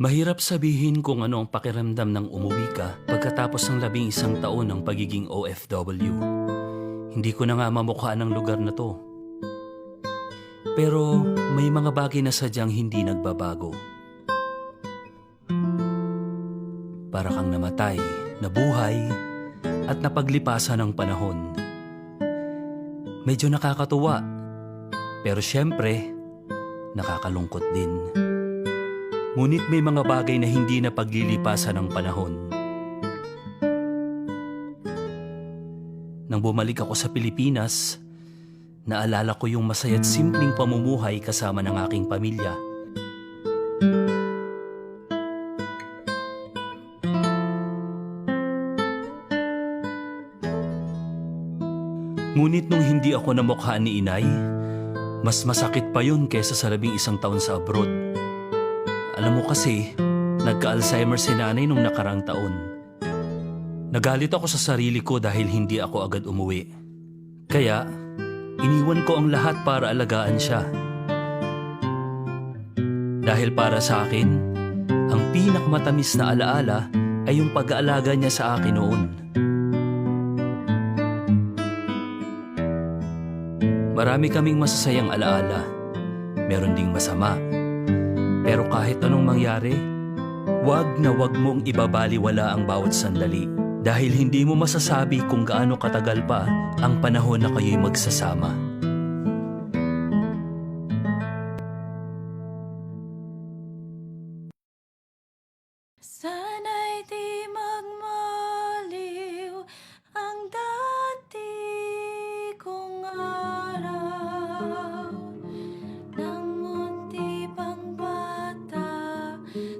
Mahirap sabihin kung ano ang pakiramdam ng umuwi ka pagkatapos ng 11 taon ng pagiging OFW. Hindi ko na nga mamukhaan ang lugar na to. Pero may mga bagay na sadyang hindi nagbabago. Para kang namatay, nabuhay, at napaglipasan ng panahon. Medyo nakakatuwa, pero syempre, nakakalungkot din. Ngunit may mga bagay na hindi na paglilipasan ng panahon. Nang bumalik ako sa Pilipinas, naalala ko yung masaya't simpleng pamumuhay kasama ng aking pamilya. Ngunit nung hindi ako namukha ni inay, mas masakit pa yun kesa sa 11 taon sa abroad. Alam mo kasi, nagka-Alzheimer si nanay nung nakarang taon. Nagalit ako sa sarili ko dahil hindi ako agad umuwi. Kaya, iniwan ko ang lahat para alagaan siya. Dahil para sa akin, ang pinakamatamis na alaala ay yung pag-aalaga niya sa akin noon. Marami kaming masasayang alaala. Meron ding masama. Pero kahit anong mangyari, wag na wag mong ibabaliwala ang bawat sandali. Dahil hindi mo masasabi kung gaano katagal pa ang panahon na kayo'y magsasama. Sana'y di magmaliw ang dati kong araw nang munti pang bata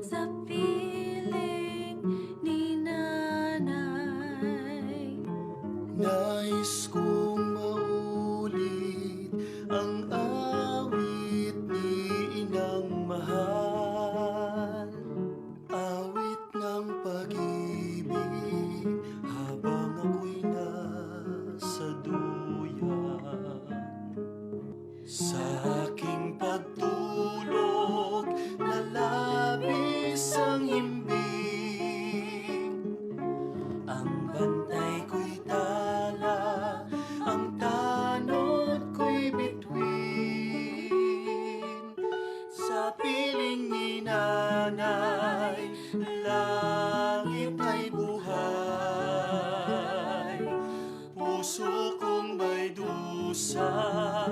sa piling ni nanay. Nais kong maulit ang awit ni inang mahal. Awit ng pag-ibig habang ako'y nasa duyan. Sa aking pagtulog na labis ang himbing, ang bantay ko'y tala, ang tanod ko'y bituin. Sa piling ni nanay, langit ay buhay. Puso kong may dusa